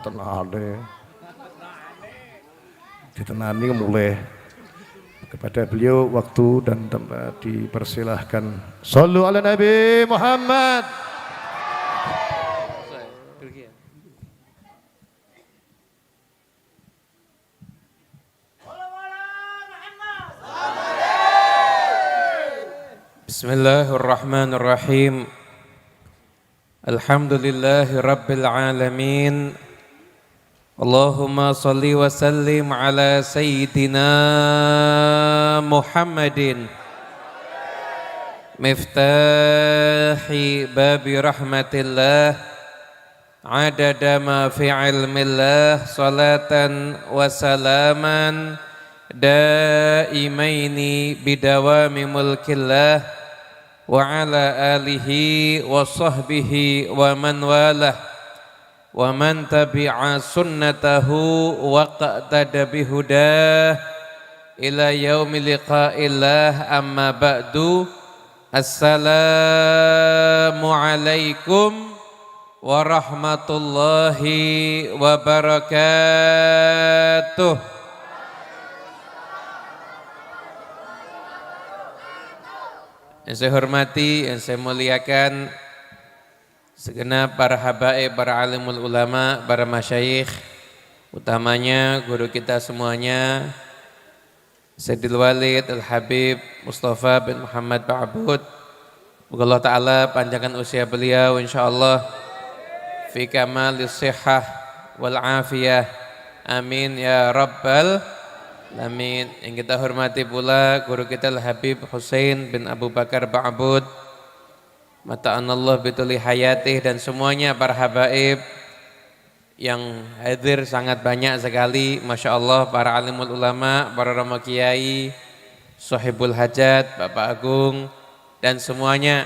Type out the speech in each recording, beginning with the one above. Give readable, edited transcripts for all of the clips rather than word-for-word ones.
tenane ditenani mulai kepada beliau waktu dan tempat dipersilahkan. Shallu ala Nabi Muhammad. Bismillahirrahmanirrahim. Alhamdulillahi rabbil alamin. Allahumma salli wa sallim ala sayyidina Muhammadin miftahi babi rahmatillah adada ma fi ilmillah salatan wa salaman daimaini bidawami mulkillah wa ala alihi wa sahbihi wa man walah wa man tabi'a sunnatahu wa qa'tada bihudah ila yaumi liqa'illah amma ba'du. Assalamu alaikum warahmatullahi wabarakatuh. Yang saya hormati, yang saya muliakan segenap para habaib, para alimul ulama, para masyayikh, utamanya guru kita semuanya, Sayyidil Walid Al-Habib Mustafa bin Muhammad Ba'bud. Semoga Allah Ta'ala panjangkan usia beliau insyaallah fi kamalis sihah wal afiyah. Amin ya rabbal alamin. Yang kita hormati pula guru kita Al-Habib Husain bin Abu Bakar Ba'bud, mata'anallah bituli hayatih, dan semuanya para habaib yang hadir sangat banyak sekali, Masya Allah, para alimul ulama, para rama kiai, sahibul hajat, Bapak Agung, dan semuanya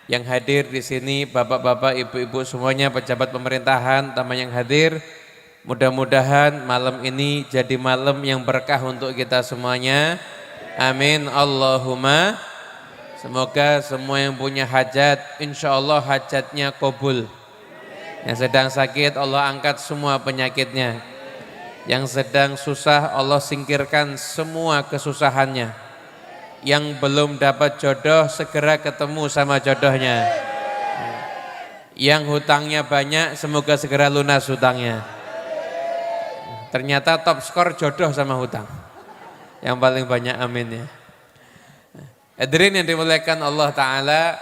yang hadir di sini, bapak-bapak, ibu-ibu semuanya, pejabat pemerintahan, tamu yang hadir. Mudah-mudahan malam ini jadi malam yang berkah untuk kita semuanya. Amin Allahumma. Semoga semua yang punya hajat, insya Allah hajatnya kabul. Yang sedang sakit, Allah angkat semua penyakitnya. Yang sedang susah, Allah singkirkan semua kesusahannya. Yang belum dapat jodoh, segera ketemu sama jodohnya. Yang hutangnya banyak, semoga segera lunas hutangnya. Ternyata top skor jodoh sama hutang. Yang paling banyak, amin ya. Hadirin yang dimuliakan Allah Ta'ala,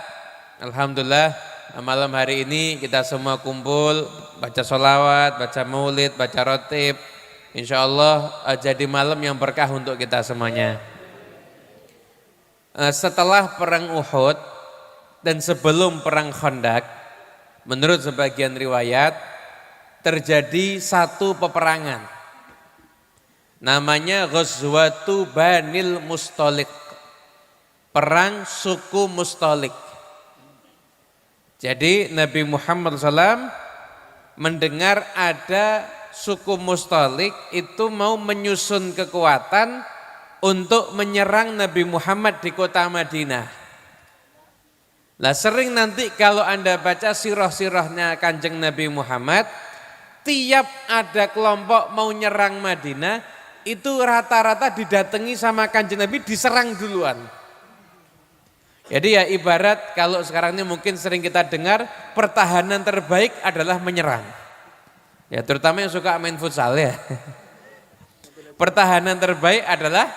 alhamdulillah malam hari ini kita semua kumpul baca sholawat, baca maulid, baca rotib. Insya Allah jadi malam yang berkah untuk kita semuanya. Setelah perang Uhud dan sebelum perang Khandaq, menurut sebagian riwayat terjadi satu peperangan namanya Ghazwatu Banil Mustalik, perang suku Mustalik. Jadi Nabi Muhammad SAW mendengar ada suku Mustalik itu mau menyusun kekuatan untuk menyerang Nabi Muhammad di kota Madinah. Nah, sering nanti kalau Anda baca sirah-sirahnya Kanjeng Nabi Muhammad, tiap ada kelompok mau nyerang Madinah, itu rata-rata didatangi sama Kanjeng Nabi, diserang duluan. Jadi ya ibarat kalau sekarang ini mungkin sering kita dengar pertahanan terbaik adalah menyerang. Ya terutama yang suka main futsal ya. Pertahanan terbaik adalah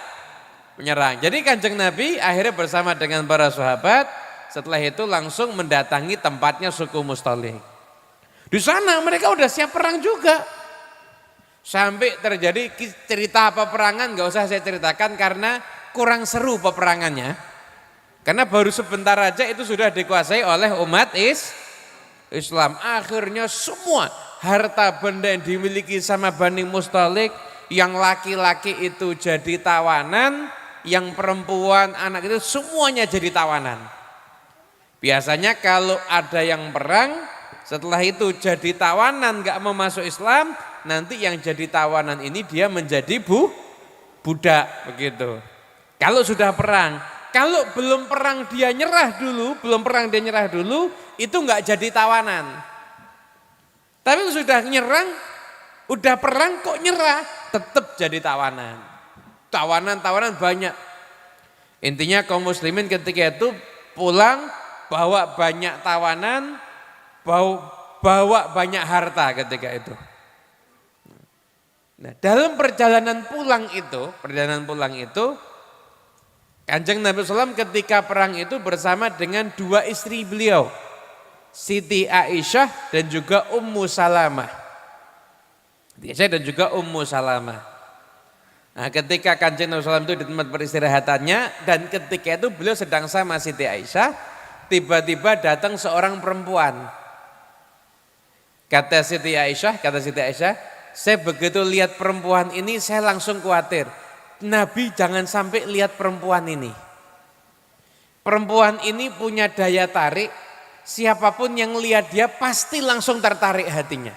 menyerang. Jadi Kanjeng Nabi akhirnya bersama dengan para sahabat setelah itu langsung mendatangi tempatnya suku Mustalik. Di sana mereka udah siap perang juga. Sampai terjadi cerita peperangan gak usah saya ceritakan karena kurang seru peperangannya. Karena baru sebentar aja itu sudah dikuasai oleh umat Islam. Akhirnya semua harta benda yang dimiliki sama Bani Mustalik, yang laki-laki itu jadi tawanan, yang perempuan, anak itu semuanya jadi tawanan. Biasanya kalau ada yang perang, setelah itu jadi tawanan gak mau masuk Islam, nanti yang jadi tawanan ini dia menjadi budak begitu. Kalau sudah perang. Kalau belum perang dia nyerah dulu, itu enggak jadi tawanan. Tapi sudah nyerang, Udah perang kok nyerah, tetap jadi tawanan. Tawanan banyak. Intinya kaum muslimin ketika itu pulang bawa banyak tawanan, bawa banyak harta ketika itu. Nah, dalam perjalanan pulang itu, Kanjeng Nabi SAW ketika perang itu bersama dengan dua istri beliau, Siti Aisyah dan juga Ummu Salamah. Siti Aisyah dan juga Ummu Salamah. Nah, ketika Kanjeng Nabi SAW itu di tempat peristirahatannya dan ketika itu beliau sedang sama Siti Aisyah, tiba-tiba datang seorang perempuan. Kata Siti Aisyah, saya begitu lihat perempuan ini saya langsung khawatir. Nabi jangan sampai lihat perempuan ini. Perempuan ini punya daya tarik, siapapun yang lihat dia pasti langsung tertarik hatinya.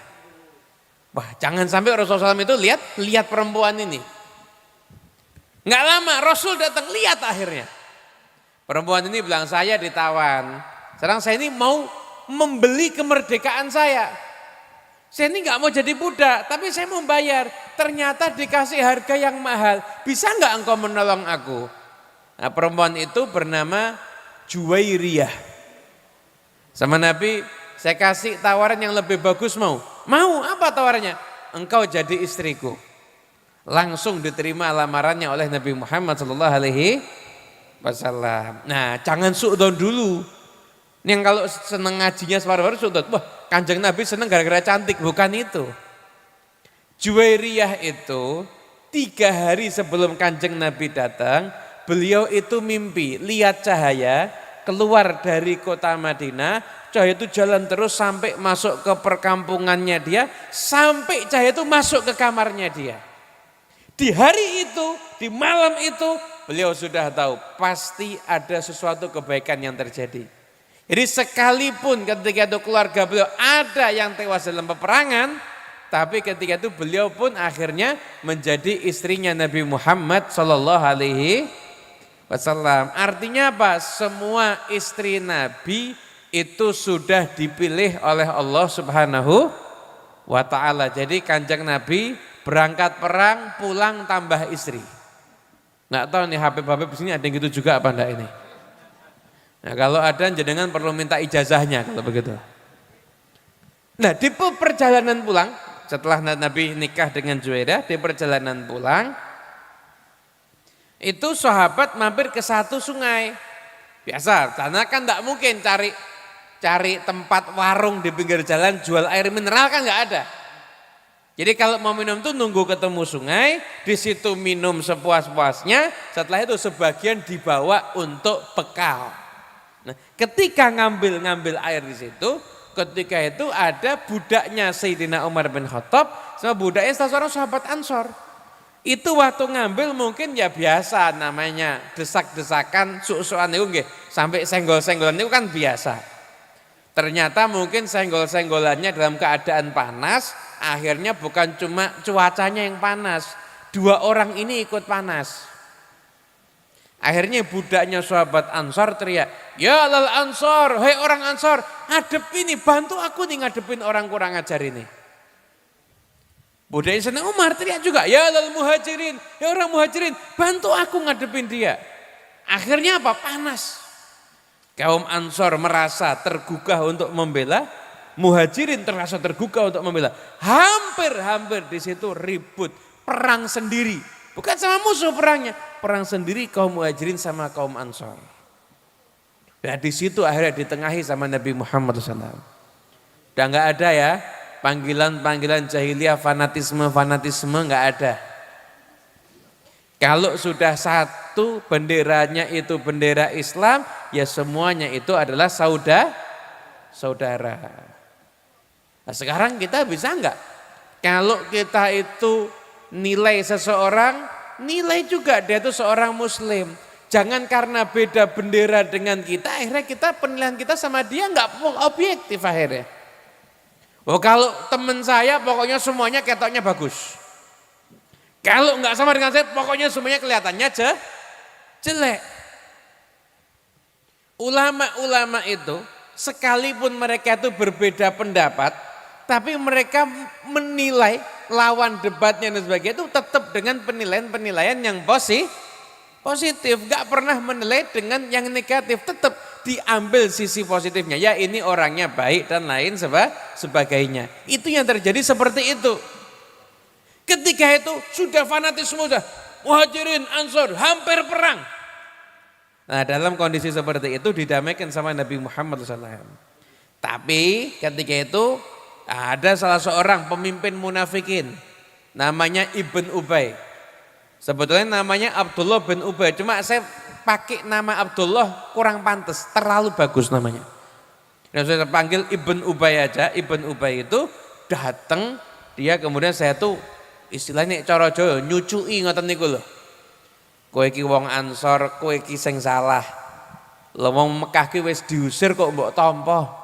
Wah, jangan sampai Rasulullah SAW itu lihat perempuan ini. Nggak lama Rasul datang, lihat akhirnya. Perempuan ini bilang, saya ditawan. Sekarang saya ini mau membeli kemerdekaan saya. Saya ini nggak mau jadi budak, tapi saya mau bayar. Ternyata dikasih harga yang mahal. Bisa nggak engkau menolong aku? Nah, perempuan itu bernama Juwairiyah. Sama Nabi, saya kasih tawaran yang lebih bagus mau. Mau, apa tawarannya? Engkau jadi istriku. Langsung diterima lamarannya oleh Nabi Muhammad SAW. Nah, jangan suudzon dulu. Ini yang kalau seneng ngajinya separuh-paruh suudzon. Wah, Kanjeng Nabi seneng gara-gara cantik, bukan itu. Juwairiyah itu 3 hari sebelum Kanjeng Nabi datang, beliau itu mimpi, lihat cahaya keluar dari kota Madinah, cahaya itu jalan terus sampai masuk ke perkampungannya dia, sampai cahaya itu masuk ke kamarnya dia. Di hari itu, di malam itu, beliau sudah tahu pasti ada sesuatu kebaikan yang terjadi. Jadi sekalipun ketika itu keluarga beliau ada yang tewas dalam peperangan, tapi ketika itu beliau pun akhirnya menjadi istrinya Nabi Muhammad SAW. Artinya apa? Semua istri Nabi itu sudah dipilih oleh Allah Subhanahu wa Ta'ala. Jadi Kanjeng Nabi berangkat perang, pulang tambah istri. Nggak tahu nih Habib-habib sini ada yang gitu juga apa enggak ini? Nah, kalau ada jenengan perlu minta ijazahnya kalau begitu. Nah, di perjalanan pulang setelah Nabi nikah dengan Juwairiyah, di perjalanan pulang itu sahabat mampir ke satu sungai. Biasa, karena kan enggak mungkin cari tempat warung di pinggir jalan jual air mineral kan enggak ada. Jadi kalau mau minum tuh nunggu ketemu sungai, di situ minum sepuas-puasnya, setelah itu sebagian dibawa untuk bekal. Nah, ketika ngambil air di situ, ketika itu ada budaknya Sayyidina Umar bin Khattab sama budaknya salah seorang sahabat Ansor. Itu waktu ngambil mungkin ya biasa namanya desak-desakan, suk-sukan itu nggih, sampai senggol-senggolan itu kan biasa. Ternyata mungkin senggol-senggolannya dalam keadaan panas, akhirnya bukan cuma cuacanya yang panas, 2 orang ini ikut panas. Akhirnya budaknya sahabat Ansor teriak, ya lal Ansor, hei orang Ansor, ngadep ini, bantu aku nih ngadepin orang kurang ajar ini. Budaknya Sayyidina Umar teriak juga, ya lal Muhajirin, ya orang Muhajirin, bantu aku ngadepin dia. Akhirnya apa? Panas. Kaum Ansor merasa tergugah untuk membela, Muhajirin terasa tergugah untuk membela. Hampir di situ ribut, perang sendiri. Bukan sama musuh perangnya, perang sendiri kaum Muhajirin sama kaum Ansor. Nah di situ akhirnya ditengahi sama Nabi Muhammad SAW. Udah nggak ada ya panggilan jahiliyah, fanatisme nggak ada. Kalau sudah satu benderanya itu bendera Islam, ya semuanya itu adalah saudara. Nah, sekarang kita bisa nggak? Kalau kita itu nilai seseorang, nilai juga dia itu seorang muslim. Jangan karena beda bendera dengan kita, akhirnya kita penilaian kita sama dia nggak objektif akhirnya. Oh kalau teman saya pokoknya semuanya ketoknya bagus. Kalau nggak sama dengan saya pokoknya semuanya kelihatannya jelek. Ulama-ulama itu sekalipun mereka itu berbeda pendapat, tapi mereka menilai lawan debatnya dan sebagainya itu tetap dengan penilaian-penilaian yang positif, gak pernah menilai dengan yang negatif, tetap diambil sisi positifnya. Ya ini orangnya baik dan lain sebagainya. Itu yang terjadi seperti itu. Ketika itu sudah fanatisme, sudah Muhajirin, Ansor, hampir perang. Nah dalam kondisi seperti itu didamaikan sama Nabi Muhammad SAW. Tapi ketika itu ada salah seorang pemimpin munafikin, namanya Ibn Ubay. Sebetulnya namanya Abdullah bin Ubay, cuma saya pakai nama Abdullah kurang pantas, terlalu bagus namanya. Dan saya panggil Ibn Ubay aja. Ibn Ubay itu datang, dia kemudian saya tuh istilahnya cara Jawa nyucui ngoten niku lho. Kowe iki wong Ansor, kowe iki sing salah. Lho wong Mekah ki wis diusir kok mbok tampa.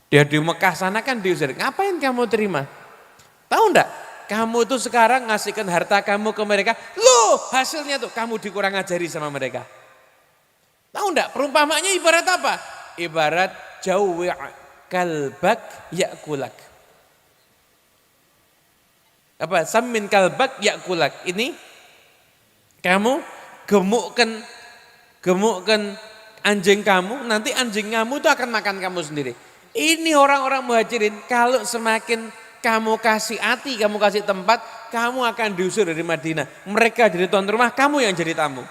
Dia di Mekah sana kan diusir. Ngapain kamu terima? Tahu enggak? Kamu tuh sekarang ngasihkan harta kamu ke mereka. Loh, hasilnya tuh kamu dikurang ajari sama mereka. Tahu enggak? Perumpamanya ibarat apa? Ibarat jawi' kalbak yakulak. Apa? Samin kalbak yakulak. Ini kamu gemukkan anjing kamu, nanti anjing kamu itu akan makan kamu sendiri. Ini orang-orang Muhajirin, kalau semakin kamu kasih hati, kamu kasih tempat, kamu akan diusir dari Madinah. Mereka jadi tuan rumah, kamu yang jadi tamu.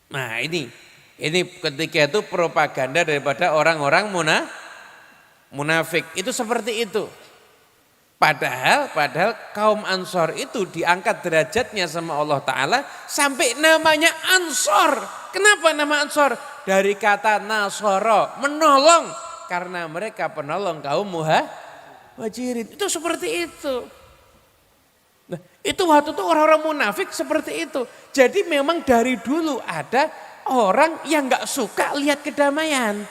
Nah ini ketika itu propaganda daripada orang-orang munafik. Itu seperti itu. Padahal kaum Ansor itu diangkat derajatnya sama Allah Ta'ala sampai namanya Ansor. Kenapa nama Ansor? Dari kata Nasoro, menolong. Karena mereka penolong kaum Muhajirin. Itu seperti itu. Nah, itu waktu itu orang-orang munafik seperti itu. Jadi memang dari dulu ada orang yang gak suka lihat kedamaian.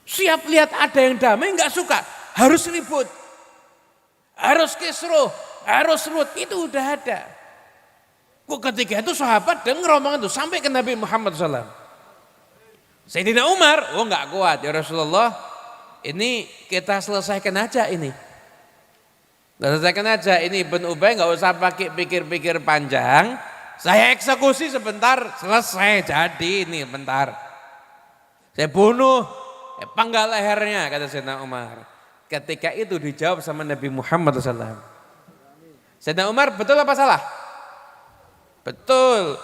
Siap lihat ada yang damai gak suka. Harus ribut, harus kisruh, harus rut, itu udah ada. Ketika itu sahabat dengar omongan itu sampai ke Nabi Muhammad SAW. Sayyidina Umar, nggak kuat ya Rasulullah, ini kita selesaikan aja ini. Selesaikan aja ini Ibn Ubay, nggak usah pakai pikir-pikir panjang. Saya eksekusi sebentar, selesai jadi ini bentar. Saya bunuh, panggal lehernya kata Sayyidina Umar. Ketika itu dijawab sama Nabi Muhammad SAW. Sayyidina Umar betul apa salah? Betul.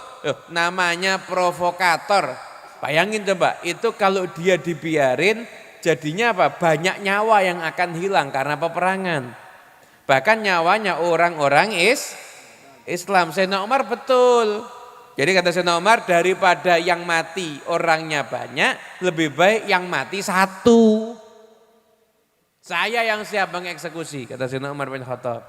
Namanya provokator. Bayangin coba, itu kalau dia dibiarin jadinya apa? Banyak nyawa yang akan hilang karena peperangan. Bahkan nyawanya orang-orang Islam. Sayyidina Umar betul. Jadi kata Sayyidina Umar, daripada yang mati orangnya banyak, lebih baik yang mati satu. Saya yang siap mengeksekusi, kata Sayyidina Umar bin Khattab.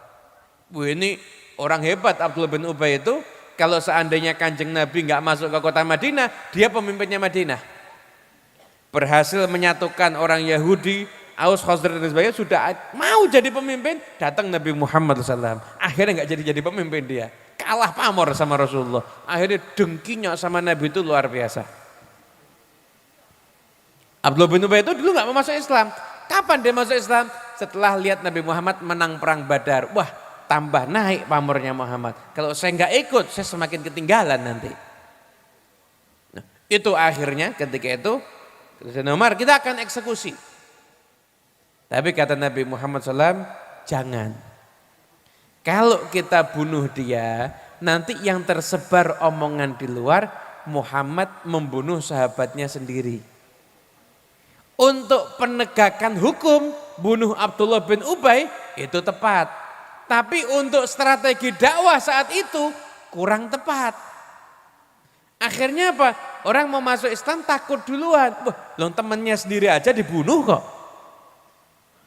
Ini orang hebat Abdullah bin Ubay itu, kalau seandainya Kanjeng Nabi nggak masuk ke kota Madinah, dia pemimpinnya Madinah. Berhasil menyatukan orang Yahudi, Aus, Khazraj dan sebagainya, sudah mau jadi pemimpin, datang Nabi Muhammad SAW. Akhirnya nggak jadi pemimpin dia. Kalah pamor sama Rasulullah. Akhirnya dengkinya sama Nabi itu luar biasa. Abdullah bin Ubay itu dulu nggak mau masuk Islam. Kapan dia masuk Islam? Setelah lihat Nabi Muhammad menang perang Badar. Wah, tambah naik pamornya Muhammad. Kalau saya nggak ikut, saya semakin ketinggalan nanti. Nah, itu akhirnya ketika itu, kata Umar, kita akan eksekusi. Tapi kata Nabi Muhammad SAW, jangan. Kalau kita bunuh dia, nanti yang tersebar omongan di luar, Muhammad membunuh sahabatnya sendiri. Untuk penegakan hukum, bunuh Abdullah bin Ubay itu tepat. Tapi untuk strategi dakwah saat itu kurang tepat. Akhirnya apa? Orang mau masuk Islam takut duluan. Wah, temannya sendiri aja dibunuh kok.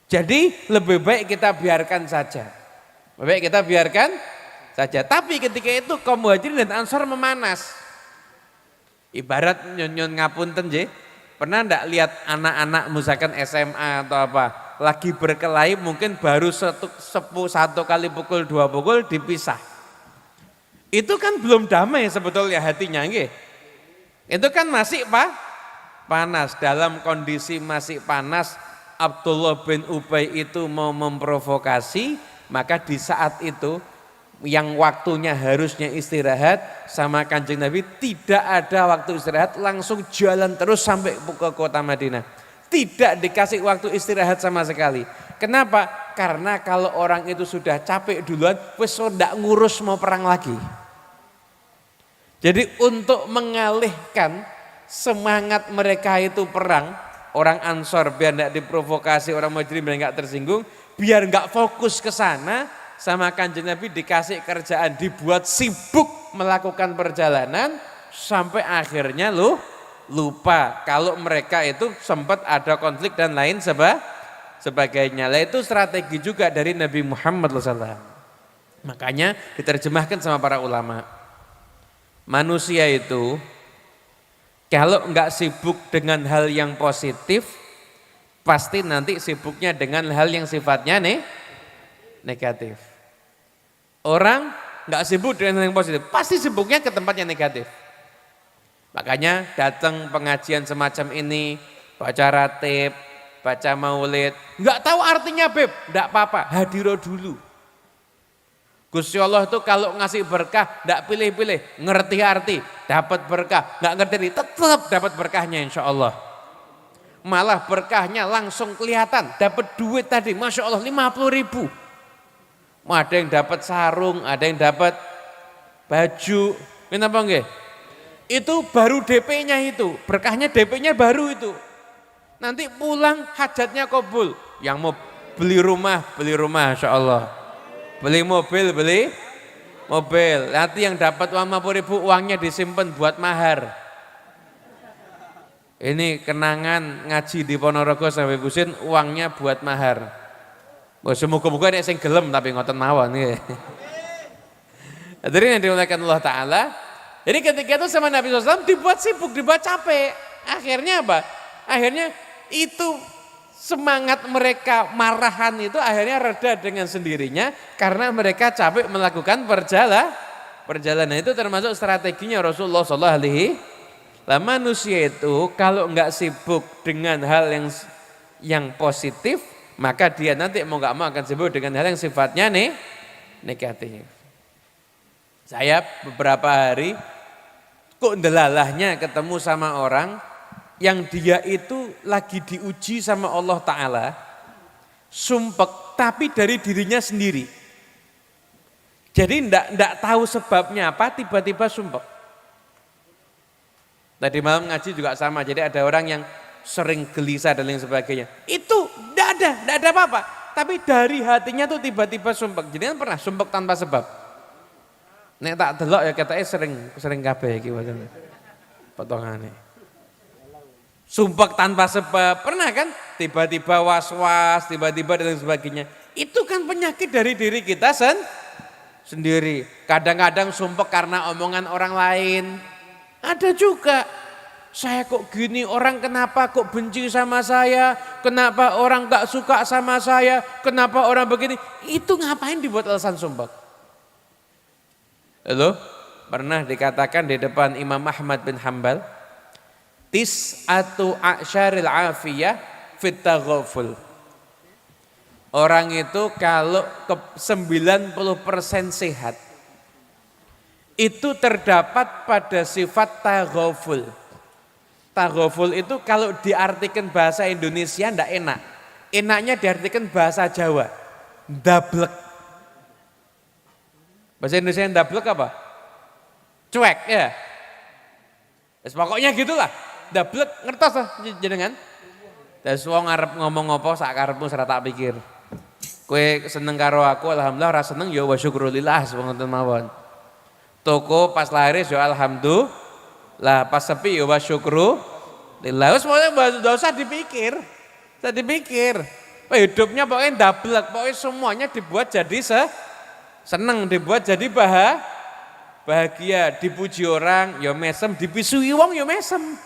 Jadi lebih baik kita biarkan saja. Lebih baik kita biarkan saja. Tapi ketika itu kaum Muhajirin dan Ansor memanas. Ibarat nyon-nyon ngapunten je. Pernah enggak lihat anak-anak misalkan SMA atau apa, lagi berkelahi mungkin baru satu kali pukul, dua pukul dipisah. Itu kan belum damai sebetulnya hatinya, nggih. Itu kan masih panas, dalam kondisi masih panas, Abdullah bin Ubay itu mau memprovokasi, maka di saat itu yang waktunya harusnya istirahat sama Kanjeng Nabi tidak ada waktu istirahat, langsung jalan terus sampai ke kota Madinah. Tidak dikasih waktu istirahat sama sekali. Kenapa? Karena kalau orang itu sudah capek duluan, wis ndak ngurus mau perang lagi. Jadi untuk mengalihkan semangat mereka itu perang, orang Ansor biar tidak diprovokasi, orang Muhajirin biar nggak tersinggung, biar nggak fokus ke sana, sama Kanjeng Nabi dikasih kerjaan, dibuat sibuk melakukan perjalanan sampai akhirnya lupa kalau mereka itu sempat ada konflik dan lain sebagainya. Lah itu strategi juga dari Nabi Muhammad SAW. Makanya diterjemahkan sama para ulama. Manusia itu kalau enggak sibuk dengan hal yang positif, pasti nanti sibuknya dengan hal yang sifatnya negatif. Orang enggak sibuk dengan hal yang positif, pasti sibuknya ke tempat yang negatif. Makanya datang pengajian semacam ini, baca ratib, baca maulid, enggak tahu artinya Beb, enggak apa-apa, hadiro dulu. Gusti Allah itu kalau ngasih berkah tidak pilih-pilih, ngerti arti, dapat berkah, nggak ngerti arti, tetap dapat berkahnya insya Allah. Malah berkahnya langsung kelihatan, dapat duit tadi, masya Allah 50.000. Ada yang dapat sarung, ada yang dapat baju, kenapa enggak? Itu baru DP-nya itu, berkahnya DP-nya baru itu. Nanti pulang hajatnya kabul, yang mau beli rumah, insya Allah. Beli mobil, nanti yang dapat uang 50.000 uangnya disimpan buat mahar. Ini kenangan ngaji di Ponorogo sampai Busin, uangnya buat mahar. Semoga-moga ini sing gelem tapi ngoten mawon. Hadirin yang dimuliakan Allah Ta'ala. Jadi ketika itu sama Nabi SAW dibuat sibuk, dibuat capek. Akhirnya apa? Akhirnya itu semangat mereka marahan itu akhirnya reda dengan sendirinya karena mereka capek melakukan perjalanan. Itu termasuk strateginya Rasulullah SAW. Manusia itu kalau enggak sibuk dengan hal yang positif, maka dia nanti mau enggak mau akan sibuk dengan hal yang sifatnya negatif. Saya beberapa hari kok ndelalahnya ketemu sama orang yang dia itu lagi diuji sama Allah Ta'ala, sumpek tapi dari dirinya sendiri. Jadi ndak tahu sebabnya apa, tiba-tiba sumpek. Tadi malam ngaji juga sama, jadi ada orang yang sering gelisah dan lain sebagainya. Itu ndak ada apa-apa, tapi dari hatinya tuh tiba-tiba sumpek. Jadi kan pernah sumpek tanpa sebab. Nek tak delok ya katanya sering kabeh iki wajan. Potongane. Sumpek tanpa sebab, pernah kan? Tiba-tiba was-was, tiba-tiba dan sebagainya. Itu kan penyakit dari diri kita sendiri. Kadang-kadang sumpek karena omongan orang lain. Ada juga, saya kok gini, orang kenapa kok benci sama saya, kenapa orang gak suka sama saya, kenapa orang begini. Itu ngapain dibuat alasan sumpek? Halo? Pernah dikatakan di depan Imam Ahmad bin Hanbal, tis'atu a'syaril afiyah fit taghaful. Orang itu kalau 90% sehat, itu terdapat pada sifat taghaful. Taghaful itu kalau diartikan bahasa Indonesia ndak enak. Enaknya diartikan bahasa Jawa, ndablek. Bahasa Indonesia ndablek apa? Cuek ya. Pokoknya gitulah. Dablek ngertos lah jenengan. Terus wong arep ngomong apa sak karepmu ora tak pikir. Kowe seneng karo aku alhamdulillah, ora seneng ya wa syukrulillah ngoten mawon. Toko pas laris ya alhamdulillah, pas sepi ya wa syukrulillah. Wis enggak usah dipikir. Usah dipikir. Hidupnya pokoknya dablek, pokoknya semuanya dibuat jadi seneng, dibuat jadi bahagia, dipuji orang ya mesem, dipisui wong ya mesem.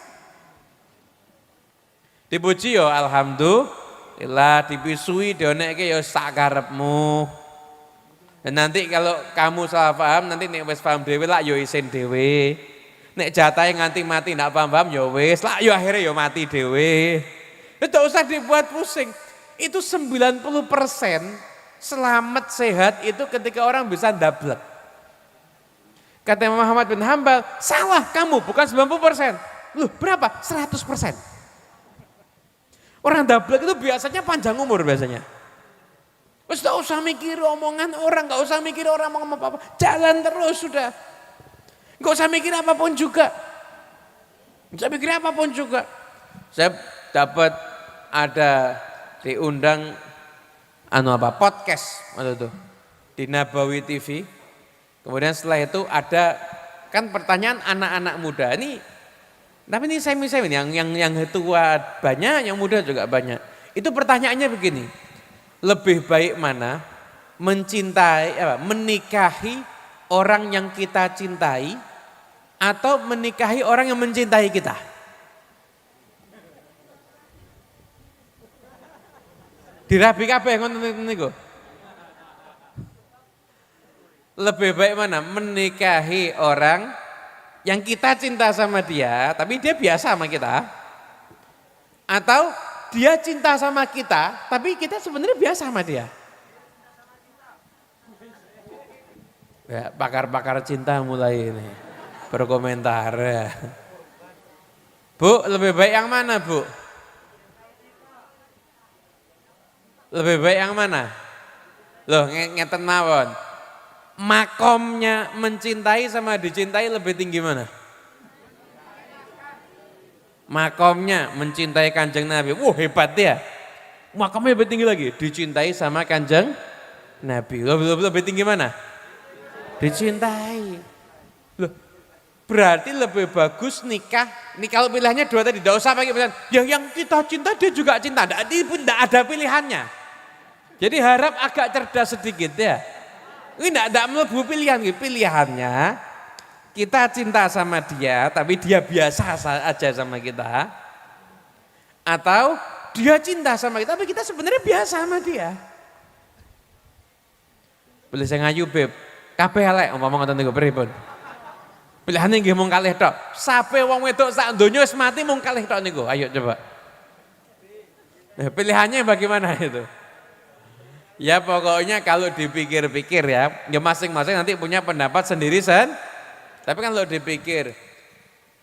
Dipuji ya alhamdulillah, dipisui dionekke ya sak karepmu. Dan nanti kalau kamu salah paham, nanti nek wis paham dhewe lak ya isin dhewe. Nek jatahe nganti mati ndak paham-paham ya wis, lah ya akhirnya ya mati dhewe. Tidak usah dibuat pusing. Itu 90% selamat sehat itu ketika orang bisa ndablek. Kata Muhammad bin Hambal, salah kamu bukan 90%. Loh berapa? 100%. Orang ndablek itu biasanya panjang umur biasanya. Wes gak usah mikir omongan orang, gak usah mikir orang mau ngomong apa-apa. Jalan terus sudah. Gak usah mikir apapun juga. Gak usah mikir apapun juga. Saya dapat ada diundang podcast waktu itu di Nabawi TV. Kemudian setelah itu ada kan pertanyaan anak-anak muda ini, tapi ini semi-semi yang tua banyak, yang muda juga banyak. Itu pertanyaannya begini, lebih baik mana menikahi orang yang kita cintai atau menikahi orang yang mencintai kita? Dirabi kabeh ngoten niku. Lebih baik mana? Menikahi orang yang kita cinta sama dia, tapi dia biasa sama kita. Atau dia cinta sama kita, tapi kita sebenarnya biasa sama dia. Ya, pakar-pakar cinta mulai ini berkomentar ya. Bu, lebih baik yang mana, Bu? Lebih baik yang mana? Loh, ngeten mawon. Makomnya mencintai sama dicintai lebih tinggi mana? Makomnya mencintai Kanjeng Nabi. Wah, hebat ya. Makomnya lebih tinggi lagi, dicintai sama Kanjeng Nabi. Lebih tinggi mana? Dicintai. Loh, berarti lebih bagus nikah. Ini kalau pilihannya dua tadi, tidak usah pakai pilihan. Yang kita cinta dia juga cinta. Tidak ada pilihannya. Jadi harap agak cerdas sedikit ya. Ini tidak melebu pilihan. Pilihannya kita cinta sama dia, tapi dia biasa aja sama kita. Atau dia cinta sama kita, tapi kita sebenarnya biasa sama dia. Boleh saya ngayu beb. Kabeh elek ngomong ngoten niku pripun. Pilihane nggih mung kalih tok. Sape wong wedok sak donya wis mati mung kalih tok niku. Ayo coba. Nah, pilihannya bagaimana itu? Ya pokoknya kalau dipikir-pikir ya masing-masing nanti punya pendapat sendiri Tapi kan kalau dipikir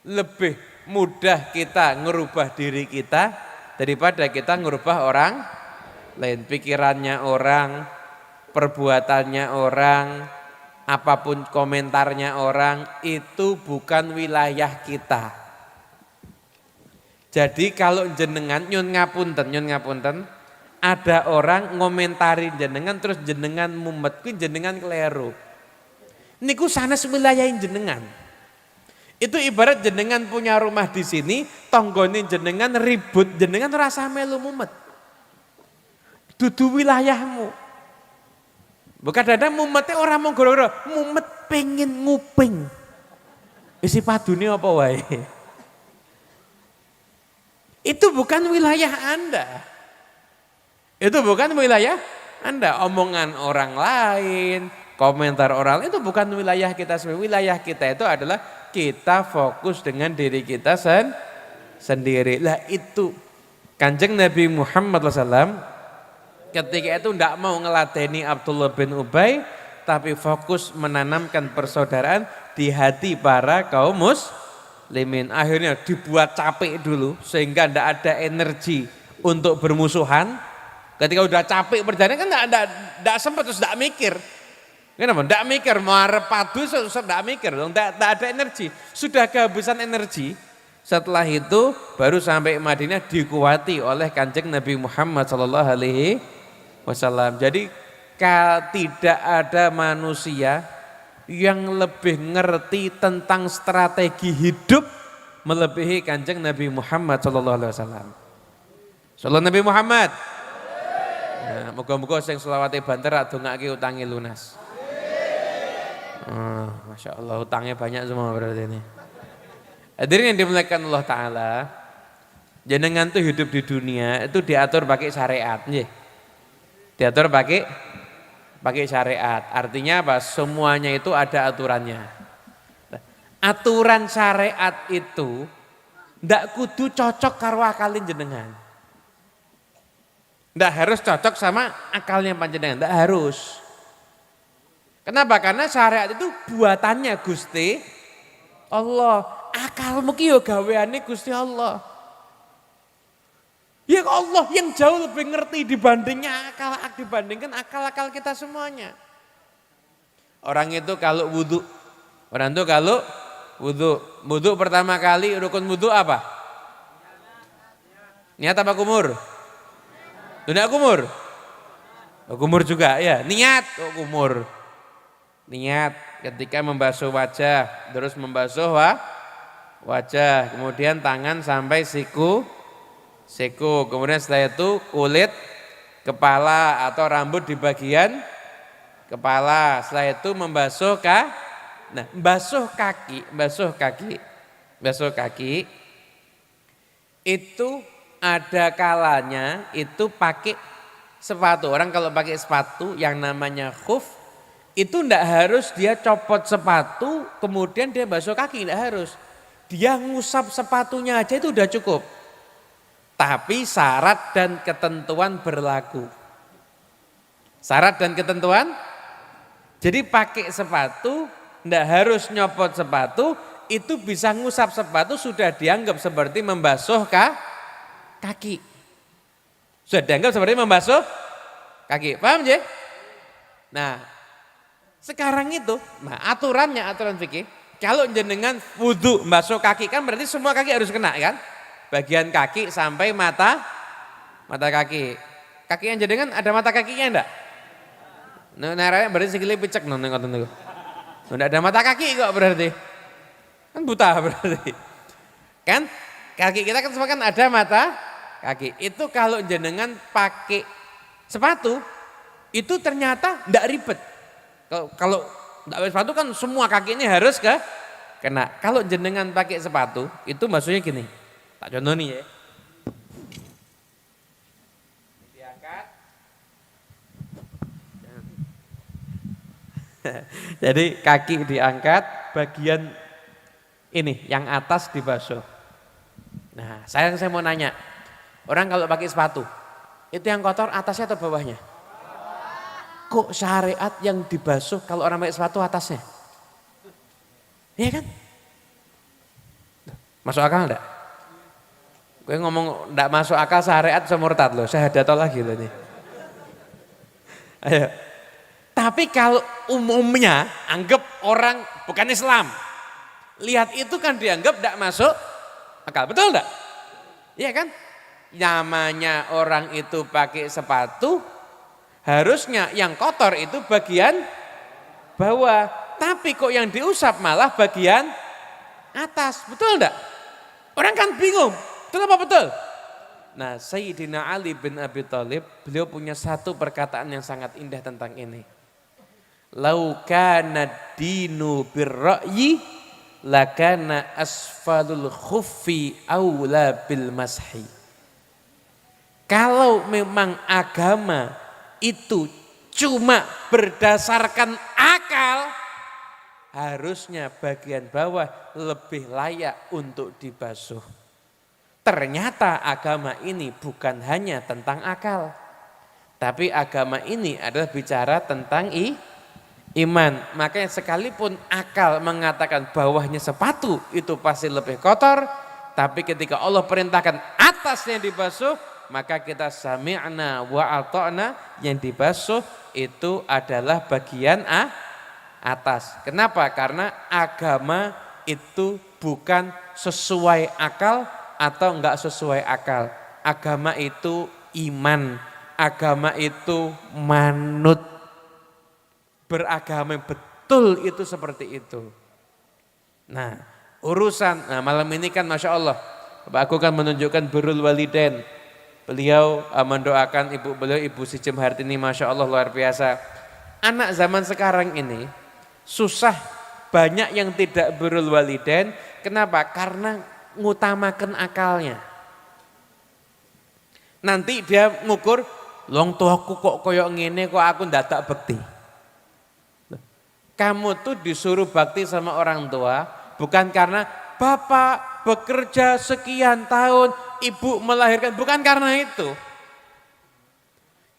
lebih mudah kita ngerubah diri kita daripada kita ngerubah orang lain. Pikirannya orang, perbuatannya orang, apapun komentarnya orang itu bukan wilayah kita. Jadi kalau jenengan nyun ngapunten, ada orang ngomentari jenengan terus jenengan mumet kuwi jenengan keliru. Niku sanes wilayah jenengan. Itu ibarat jenengan punya rumah di sini, tonggone jenengan ribut, jenengan rasa melu mumet. Dudu wilayahmu. Bukan ada mumetnya orang mau goro-goro, mumet pengen nguping. Isi padune apa wae. Itu bukan wilayah Anda. Itu bukan wilayah Anda. Omongan orang lain, komentar orang lain itu bukan wilayah kita. Wilayah kita itu adalah kita fokus dengan diri kita sendiri. Lah itu Kanjeng Nabi Muhammad SAW ketika itu tidak mau ngeladeni Abdullah bin Ubay, tapi fokus menanamkan persaudaraan di hati para kaum muslimin. Akhirnya dibuat capek dulu sehingga tidak ada energi untuk bermusuhan. Ketika udah capek perjalanan kan tidak sempat terus tidak mikir. Kenapa? Tidak mikir, mau arep padu tidak mikir, tidak ada energi. Sudah kehabisan energi. Setelah itu baru sampai Madinah dikuati oleh Kanjeng Nabi Muhammad SAW. Jadi tidak ada manusia yang lebih ngerti tentang strategi hidup melebihi Kanjeng Nabi Muhammad SAW. Sallallahu Nabi Muhammad. Nah, moga-moga sing selawate banter dongake utangi lunas. Masya Allah utangnya banyak semua berarti ini. Hadirin yang dimuliakan Allah Ta'ala, jenengan tuh hidup di dunia itu diatur pakai syariat. Diatur pakai syariat, artinya apa? Semuanya itu ada aturannya. aturan syariat itu ndak kudu cocok karo akalin jenengan. Ndak harus cocok sama akalnya panjenengan, ndak harus. Kenapa? Karena syariat itu buatannya Gusti Allah. Akalmu ki yo gaweane Gusti Allah. Ya Allah yang jauh lebih ngerti dibandingkan akal-akal kita semuanya. Orang itu kalau wudu, wudu pertama kali rukun wudu apa? Niat apa kumur? Tidak kumur? Kumur juga ya, niat kumur. Niat ketika membasuh wajah, terus membasuh wajah, kemudian tangan sampai siku, kemudian setelah itu kulit, kepala atau rambut di bagian kepala, setelah itu membasuh nah basuh kaki itu ada kalanya itu pakai sepatu. Orang kalau pakai sepatu yang namanya khuf itu ndak harus dia copot sepatu kemudian dia basuh kaki, ndak harus. Dia ngusap sepatunya aja itu udah cukup. Tapi syarat dan ketentuan berlaku. Syarat dan ketentuan, jadi pakai sepatu, ndak harus nyopot sepatu, itu bisa ngusap sepatu sudah dianggap seperti membasuh kaki. Sudah dianggap seperti membasuh kaki, paham ya? Nah, sekarang itu, aturan fikih, kalau jenengan wudu membasuh kaki kan berarti semua kaki harus kena kan? Bagian kaki sampai mata kaki. Kaki yang jenengan ada mata kakinya enggak? Nah, berarti segili picek nonton itu. Enggak ada mata kaki kok berarti. Kan buta berarti. Kan kaki kita kan semua kan ada mata kaki. Itu kalau jenengan pakai sepatu itu ternyata enggak ribet. Kalau enggak sepatu kan semua kaki ini harus kena. Kalau jenengan pakai sepatu itu maksudnya gini. Tak contoh nih ya. Diangkat. Jadi kaki diangkat, bagian ini yang atas dibasuh. Nah, saya mau nanya. Orang kalau pakai sepatu, itu yang kotor atasnya atau bawahnya? Kok syariat yang dibasuh kalau orang pakai sepatu atasnya? Iya kan? Masuk akal enggak? Gue ngomong enggak masuk akal syariat semurtad loh, saya datang lagi loh nih. Ayo. Tapi kalau umumnya anggap orang bukan Islam, lihat itu kan dianggap enggak masuk akal, betul enggak? Iya kan? Namanya orang itu pakai sepatu, harusnya yang kotor itu bagian bawah, tapi kok yang diusap malah bagian atas, betul enggak? Orang kan bingung. Betul apa betul? Nah, Sayyidina Ali bin Abi Thalib, beliau punya satu perkataan yang sangat indah tentang ini. Lau kana dinu birra'yi lakana asfalul khuffi aula bil mashi. Kalau memang agama itu cuma berdasarkan akal, harusnya bagian bawah lebih layak untuk dibasuh. Ternyata agama ini bukan hanya tentang akal, tapi agama ini adalah bicara tentang iman. Makanya sekalipun akal mengatakan bawahnya sepatu itu pasti lebih kotor, tapi ketika Allah perintahkan atasnya dibasuh, maka kita sami'na wa ata'na, yang dibasuh itu adalah bagian atas. Kenapa? Karena agama itu bukan sesuai akal atau enggak sesuai akal. Agama itu iman, agama itu manut. Beragama betul itu seperti itu. Nah, malam ini kan Masya Allah, Bapak aku kan menunjukkan birrul walidain. Beliau mendoakan ibu beliau, Ibu Sijem Hartini, Masya Allah luar biasa. Anak zaman sekarang ini susah, banyak yang tidak birrul walidain. Kenapa? Karena ngutamakan akalnya. Nanti dia ngukur, wong tuaku kok koyok ngene, kok aku ndak bekti. Kamu tuh disuruh bakti sama orang tua Bukan karena bapak bekerja sekian tahun, ibu melahirkan, bukan karena itu.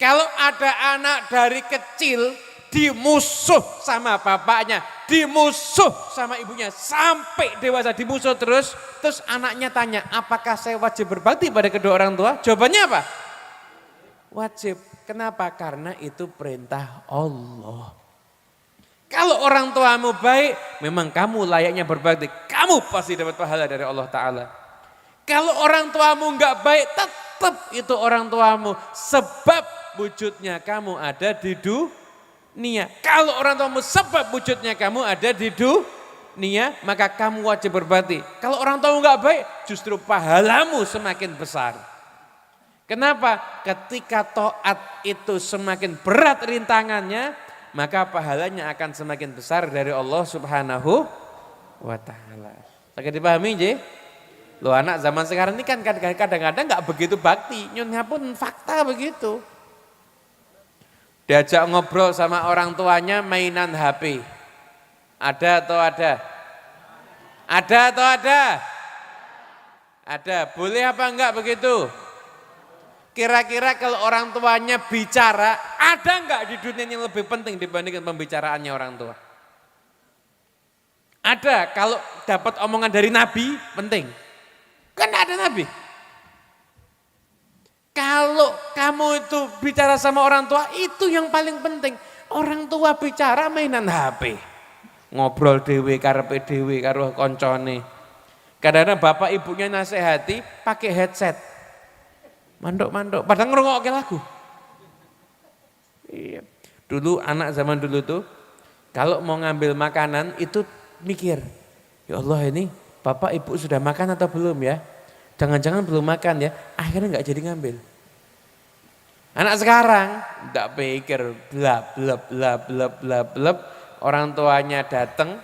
Kalau ada anak dari kecil dimusuh sama bapaknya, dimusuh sama ibunya, sampai dewasa dimusuh terus anaknya tanya, apakah saya wajib berbakti pada kedua orang tua? Jawabannya apa? Wajib. Kenapa? Karena itu perintah Allah. Kalau orang tuamu baik, memang kamu layaknya berbakti, kamu pasti dapat pahala dari Allah Ta'ala. Kalau orang tuamu enggak baik, tetap itu orang tuamu, sebab wujudnya kamu ada di dunia. Kalau orang tuamu sebab wujudnya kamu ada di dunia, maka kamu wajib berbakti. Kalau orang tuamu enggak baik, justru pahalamu semakin besar. Kenapa? Ketika taat itu semakin berat rintangannya, maka pahalanya akan semakin besar dari Allah Subhanahu wa Ta'ala. Sakit dipahami, J? Loh, anak zaman sekarang ini kan kadang-kadang enggak begitu bakti, nyunnya pun fakta begitu. Diajak ngobrol sama orang tuanya mainan HP. Ada atau ada? Ada atau ada? Ada. Boleh apa enggak begitu? Kira-kira kalau orang tuanya bicara, ada enggak di dunia yang lebih penting dibandingkan pembicaraannya orang tua? Ada. Kalau dapat omongan dari Nabi, penting. Kan ada Nabi. Kalau kamu itu bicara sama orang tua, itu yang paling penting. Orang tua bicara mainan HP. Ngobrol dewe, karepe dewe, karo koncone. Kadang-kadang bapak ibunya nasihati pakai headset. Mandok-mandok, padahal ngerungokke lagu. Iya. Dulu anak zaman dulu tuh, kalau mau ngambil makanan itu mikir, ya Allah ini bapak ibu sudah makan atau belum ya? Jangan-jangan belum makan ya, akhirnya nggak jadi ngambil. Anak sekarang nggak pikir, blab blab blab blab blab blab. Orang tuanya datang,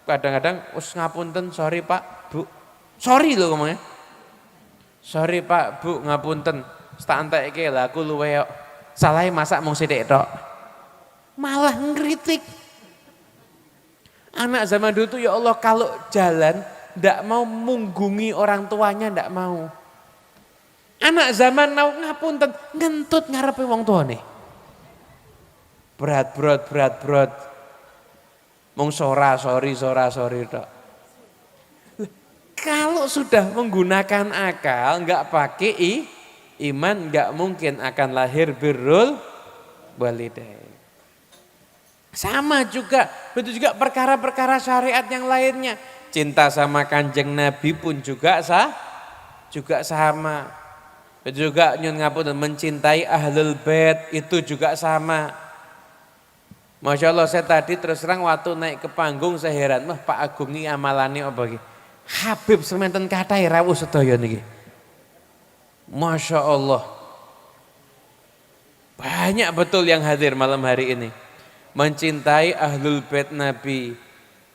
kadang-kadang, ngapunten, sorry pak, bu, sorry loh ngomongnya. Sorry pak, bu, ngapunten, tak entek iki lah aku luwe kok. Salahe masak mung sithik tok. Malah ngritik. Anak zaman dulu tuh ya Allah kalau jalan ndak mau munggungi orang tuanya, ndak mau. Anak zaman now ngapunten ngentut ngarepe wong tuane. Berat berat. Mung sorry tok. Kalau sudah menggunakan akal, enggak pakai iman, enggak mungkin akan lahir birrul walidain. Sama juga, begitu juga perkara-perkara syariat yang lainnya. Cinta sama Kanjeng Nabi pun juga sama. Begitu juga nyun ngapunten mencintai ahlul bait itu juga sama. Masya Allah, saya tadi terus terang waktu naik ke panggung saya heran, wah Pak Agung ini amalannya apa gitu. Habib sementen kathah rawuh sedaya niki. Masya Allah. Banyak betul yang hadir malam hari ini. Mencintai ahlul bait Nabi.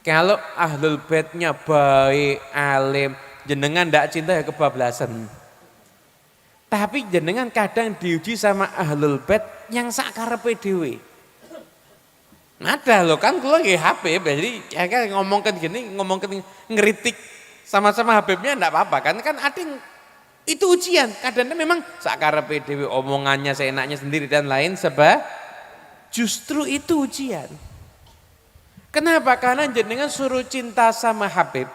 Kalau ahlul baitnya baik, alim, jenengan ndak cinta ya kebablasan. Tapi jenengan kadang diuji sama ahlul bait yang sakarepe dhewe. Ada loh kan kula nggih Habib, jadi ya kan ngomongkan gini, ngomongkan ngeritik sama-sama Habibnya enggak apa-apa kan ada yang itu ujian. Kadang-kadang memang sakarepe dhewe omongannya seenaknya sendiri dan lain sebab justru itu ujian. Kenapa? Karena jenengan suruh cinta sama Habib.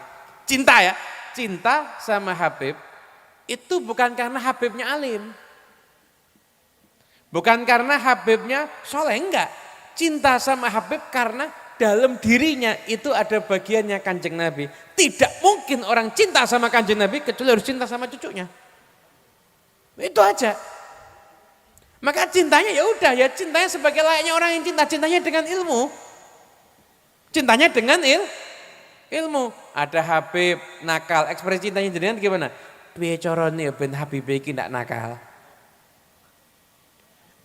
Cinta sama Habib itu bukan karena Habibnya alim. Bukan karena Habibnya soleh, enggak. Cinta sama Habib karena dalam dirinya itu ada bagiannya Kanjeng Nabi. Tidak mungkin orang cinta sama Kanjeng Nabi kecuali harus cinta sama cucunya. Itu aja. Maka cintanya ya udah ya cintanya sebagai layaknya orang yang cintanya dengan ilmu. Cintanya dengan ilmu. Ada Habib nakal, ekspresi cintanya dengan gimana? Piye carane ben Habib iki ndak nakal.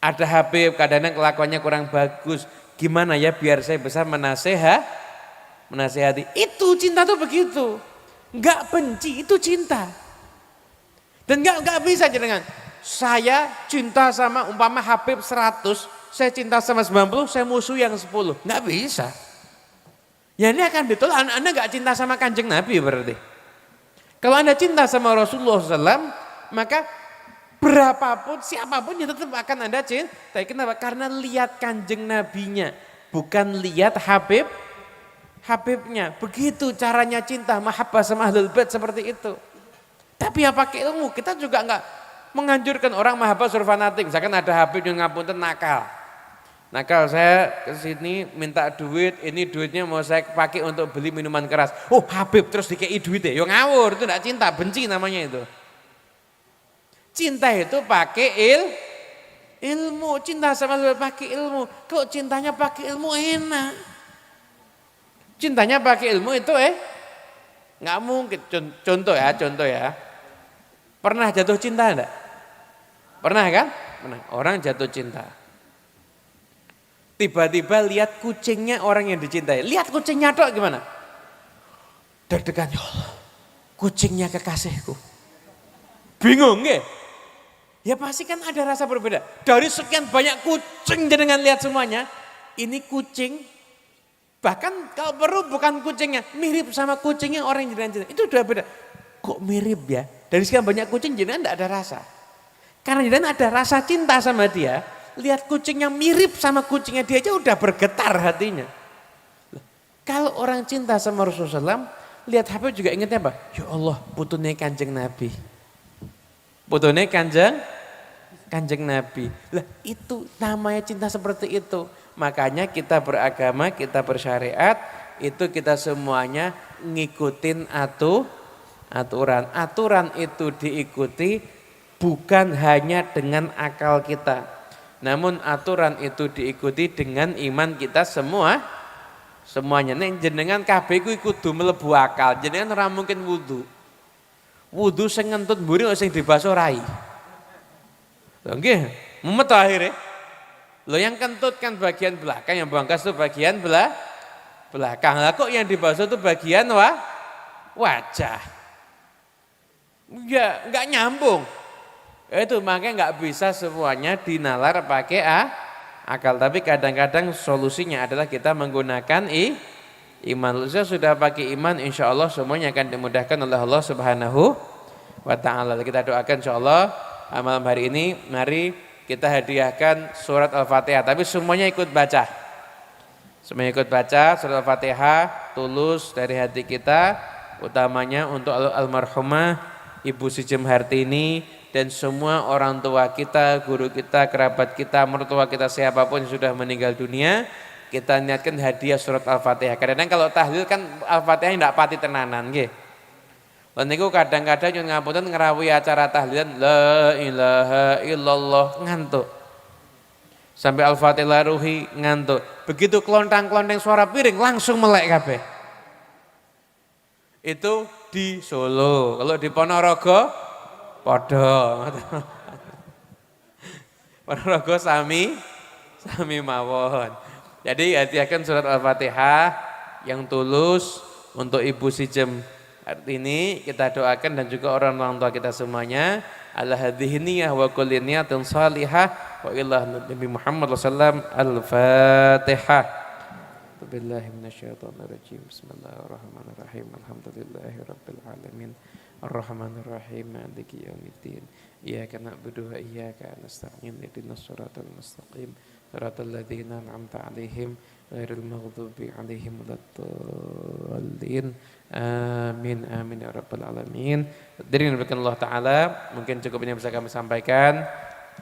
Ada Habib kadang-kadang kelakuannya kurang bagus. Gimana ya biar saya bisa menasehati. Itu cinta tuh begitu. Enggak benci, itu cinta. Dan enggak bisa jenengan. Saya cinta sama umpama Habib 100, saya cinta sama 90, saya musuh yang 10. Enggak bisa. Ya ini akan ditolak, Anda nggak cinta sama Kanjeng Nabi berarti. Kalau Anda cinta sama Rasulullah SAW, maka berapapun, siapapun ya tetap akan Anda cinta. Kenapa? Karena lihat Kanjeng Nabinya, bukan lihat Habibnya. Begitu caranya cinta, mahabbah sama ahlul bait seperti itu. Tapi ya pakai ilmu, kita juga nggak menganjurkan orang mahabbah sur fanatik. Misalkan ada Habib yang ngapunten nakal. Nakal, saya kesini minta duit, ini duitnya mau saya pakai untuk beli minuman keras. Oh Habib terus dikei duitnya, yo ngawur, itu enggak cinta, benci namanya itu. Cinta itu pakai ilmu, cinta sama pakai ilmu. Kok cintanya pakai ilmu enak? Cintanya pakai ilmu itu nggak mungkin. Contoh ya. Pernah jatuh cinta enggak? Pernah kan? Pernah. Orang jatuh cinta. Tiba-tiba lihat kucingnya orang yang dicintai. Lihat kucingnya tok gimana? Deg-degan, ya Allah, kucingnya kekasihku. Bingung nggih? Ya pasti kan ada rasa berbeda. Dari sekian banyak kucing jenengan lihat semuanya, ini kucing, bahkan kalau perlu bukan kucingnya, mirip sama kucingnya orang yang jenengan cintai. Itu udah beda. Kok mirip ya? Dari sekian banyak kucing jenengan enggak ada rasa. Karena jenengan ada rasa cinta sama dia. Lihat kucing yang mirip sama kucingnya dia aja udah bergetar hatinya. Kalau orang cinta sama Rasulullah SAW, lihat Habib juga ingatnya apa? Ya Allah, putune Kanjeng Nabi. Putune Kanjeng Nabi. Lah itu namanya cinta seperti itu. Makanya kita beragama, kita bersyariat, itu kita semuanya ngikutin aturan. Aturan itu diikuti bukan hanya dengan akal kita. Namun aturan itu diikuti dengan iman kita semuanya. Nek jenengan kabeh kuwi kudu mlebu akal. Jenengan ora mungkin wudu. Wudu sing ngentut mburi sing dibasuh rai. Lho nggih, mumet akhire. Lho yang kentut kan bagian belakang, yang bangkas itu bagian belakang. Lah kok yang dibasuh itu bagian wajah. Ya enggak nyambung. Itu makanya nggak bisa semuanya dinalar pakai akal. Tapi kadang-kadang solusinya adalah kita menggunakan iman. Saya sudah pakai iman, insya Allah semuanya akan dimudahkan oleh Allah Subhanahu wa Ta'ala. Kita doakan insya Allah malam hari ini, mari kita hadiahkan surat Al-Fatihah. Tapi semuanya ikut baca. Semuanya ikut baca surat Al-Fatihah tulus dari hati kita, utamanya untuk almarhumah Ibu Sijem Hartini. Dan semua orang tua kita, guru kita, kerabat kita, mertua kita, siapapun yang sudah meninggal dunia, kita niatkan hadiah surat Al-Fatihah. Kadang-kadang kalau tahlil kan Al-Fatihah tidak pati tenanan nggih. Lan niku kadang-kadang yang ngapunten ngrawuhi acara tahlilan la ilaha illallah ngantuk. Sampai Al-Fatihah ruhi ngantuk. Begitu kelontang-kelontang suara piring langsung melek kabeh. Itu di Solo. Kalau di Ponorogo padha. Ponorogo sami mawon. Jadi hadiahkan surat Al-Fatihah yang tulus untuk Ibu Sijem ini, kita doakan dan juga orang tua kita semuanya. Ala hadhihi niyah wa kulli niyatin salihah wa ila Nabi Muhammad sallallahu Al-Fatihah. Billahi minasyaitonir rajim. Bismillahirrahmanirrahim. Alhamdulillahirabbil alamin. Ar-Rahmanir-Rahim. Maliki yaumiddin. Iyyaka na'budu wa iyyaka nasta'in. Ihdinas siratal mustaqim. Siratal ladzina an'amta 'alaihim ghairil maghdubi 'alaihim waladdallin. Amin amin ya rabbal alamin. Hadirin Allah taala, mungkin cukup ini bisa kami sampaikan.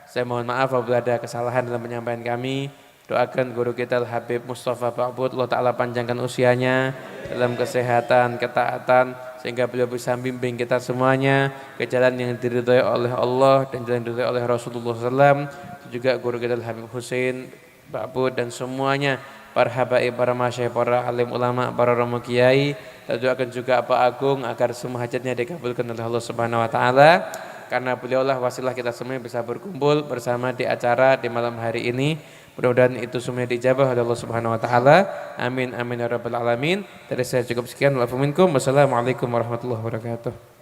Saya mohon maaf apabila ada kesalahan dalam penyampaian kami. Doakan guru kita Habib Mustafa Ba'bud, Allah Ta'ala panjangkan usianya dalam kesehatan, ketaatan, sehingga beliau bisa membimbing kita semuanya ke jalan yang diridhai oleh Allah dan jalan yang diridhai oleh Rasulullah SAW. Juga guru kita Habib Husain Ba'bud dan semuanya, para habaib, para masyayikh, para alim ulama, para romo kiai. Kita doakan juga Pak Agung agar semua hajatnya dikabulkan oleh Allah Subhanahu wa Ta'ala. Karena beliaulah wasilah kita semua bisa berkumpul bersama di acara di malam hari ini. Mudah-mudahan itu semuanya dijabah oleh Allah Subhanahu wa Ta'ala. Amin amin ya rabbal alamin. Dari saya cukup sekian. Wassalamualaikum warahmatullahi wabarakatuh.